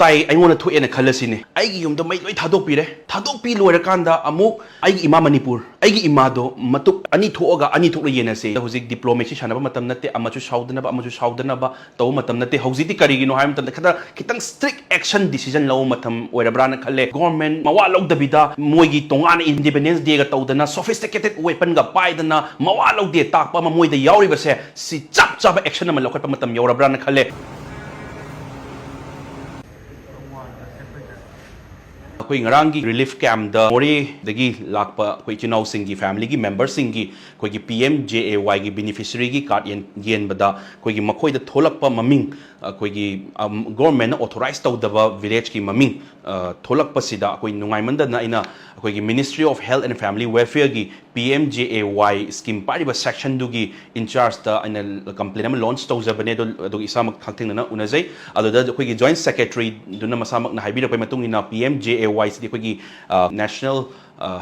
Atataine Eigee Khallaga Eigee Yumne Khallaga loiraga Eigee Ima Manipur Eigee Imado matoop ani thokna yennaseye hojik diplomacy sanaba matam natte amasoo saodanaba touba matam natte hojiti karigino hay matam khada kitang strict action decision law matam oirabrana khalle government mawa lawdabida moigi tongana independence day ga tawdana sophisticated weapon ga paidana mawa lawde takpa ma moida yauribase si chap action ama lokhatpa matam yaurabrana khalle Koi ngarangi relief camp da mori dagi lakpa koi chinau singi family gi members singi koi gi PMJAY gi beneficiary gi card yen bada koi gi makoi da tholakpa maming koi gi government authorized tawdaba village gi maming tholakpa sida koi nungai manda na ina koi gi Ministry of Health and Family Welfare gi PMJAY scheme pariba section dugi in charge da ina complaint am launch tawjabane do isamak khakting na unazai adoda koi gi joint secretary duna masamak na haibira pai matung ina PMJAY National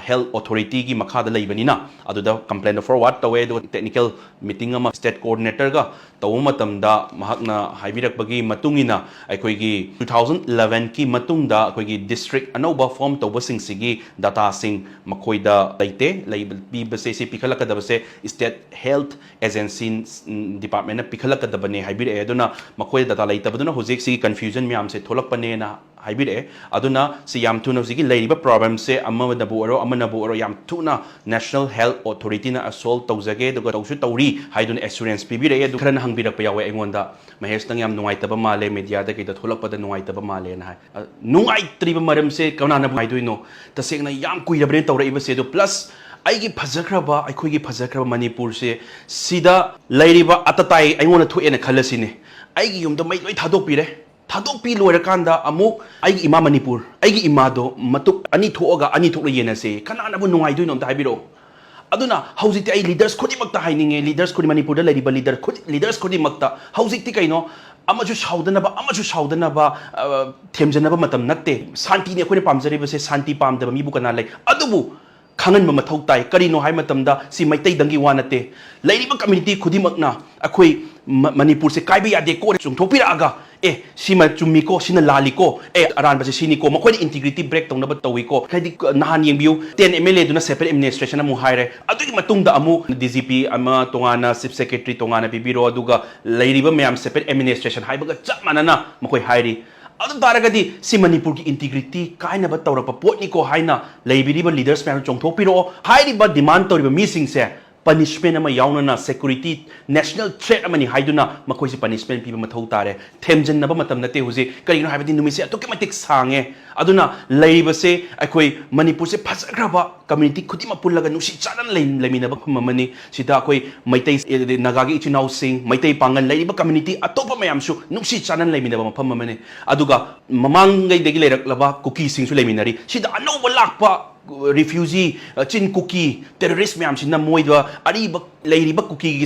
Health Authority ki makhada leibanina aduda complaint forward tawe do technical meeting ama state coordinator ga taw matamda mahakna haibirakbagi matungina aikoi gi 2011 ki matungda aikoi gi district anoba form tawbasing sigi data sing makoida laite laibase se pikhalakadabase state health agency department na pikhalakadabane haibire aduna makoida data laitabaduna hojik sigi confusion myam se tholakpane na haibire aduna si yam tuna sigi leiba problem se amanabu oro yam tuna National Health Authority na assault tawjage duga tawsu tawri haidun assurance pibire edu khara na hangbirak pa yawe engonda mahesh nang yam nungaitaba male media da kita tholakpada nungaitaba male na nungaitriba maram se kauna na haiduino tasengna yam kuirabre tawra iba se do plus aigi phajakraba aikoi gi phajakraba Manipur se Sida leiriba Atataine Eigee Khallaga Eigee Yumne Mei Thadokpire loiraga Eigee Ima Manipur Eigee Imado matoop ani thokna yennaseye kananabu nungaiduino amta haibiro aduna hojikti ai leaders khudingmakta haininge leaders khudi Manipur da leiriba leaders khudingmakta hojikti kaino amasoo saodanaba themjanaba matam natte santi ne khone pamjaribase santi pamdaba mibu kana lei adubu khangan ma mathau tai karino hai matamda si Meitei dangi wanate leiriba community khudingmakna akhoi Manipur se kaiba yade ko chungthopiraga sima chumi ko sina lalle ko aran base sini ko makoi integrity break tong na ba tawi ko kadi nahan yengbiyoo 10 MLA duna separate administration amu haire adugi matungda amu DGP ama tongana chief secretary tongana bibiro aduga leiriba mayam separate administration haibaga chap manana makoi hairi adu taragadi si Manipur ki integrity kaina ba tawrapa potni ko haina leibiriba leaders mayam chongthopiro hairiba demand toriba meeting se punishment ama yaunana security national threat amani haiduna makoi si punishment piba mathau tare themjanaba matam nate huji karino haibadi numise atokimatic sange aduna leibase akoi Manipur se phajagraba community khudima pullaga nusi chanan leiminaba mamani sida akoi Meitei nagagi ichinau sing Meitei pangan leiba community atopa mayamsu nusi chanan leiminaba mafam mamani aduga mamangai degi leiraklaba Kuki sing su leiminari sida anoba lakpa refugee chin Kuki terrorist mayam sina moida ariba leiriba Kuki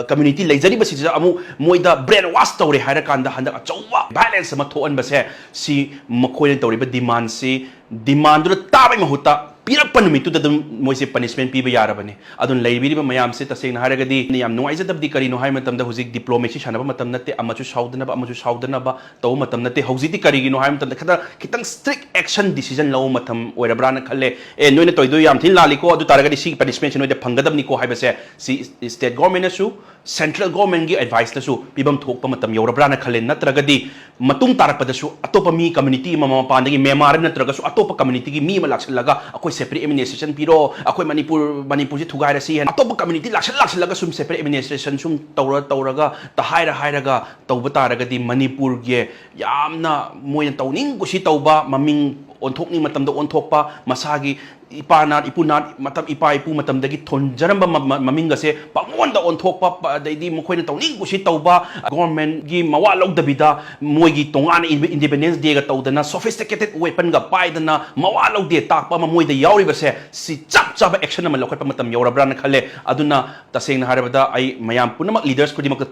community leijariba si amu moida brainwash tawre hairakanda handa achauwa balance ama thoan base si makoi tawriba demand si demand du tabai mahuta pirakpa numitu da moise punishment piba yarabane adun leibiriba mayam se taseng haragadi yam nuaizadabdi karino hai matamda hujik diplomacy sanaba matam natte amasoo saodanaba taw matam natte hojiti karigino hai matamda khada kitang strict action decision law matam oirabrana khalle noina toido yam thin laliko adu taragadi si punishment noida phangadabni ko haibase si state government su central government gi advice na su pibam thokpa matam yorabrana khalle natragadi matung tarakpada su atopa mi community mama pandagi memar natraga su atopa community gi mi malakhlaga akoi separate administration piro akoi Manipur ji thugai rasi atopa community lakshlaga sum separate administration sum tawraga ta hairaga tawba taragadi Manipur ge yamna moina tawning ko si tawba maming onthokni matamda onthokpa masagi ipanat ipunat matam ipu matamdagi thonjaramba maminga se pangonda onthokpa daidi mokoina tawning ko si tawba government gi mawa lawdabida moigi tongana independence day ga tawdana sophisticated weapon ga paidana mawa lawde takpa moida yauribase si chap action ama lokhatpa matam yaurabrana khalle aduna tasengna harabada ai mayam punamak leaders khudingmakta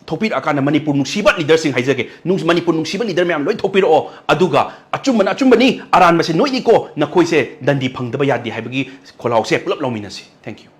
thopiragana Manipur nungshiba leaders sing haijage Manipur nungshiba leader mayam loi thopiro aduga achumbani aran mase noini ko nakoi se dandi phangdaba yadi haibagi kholause pulap lawminasi thank you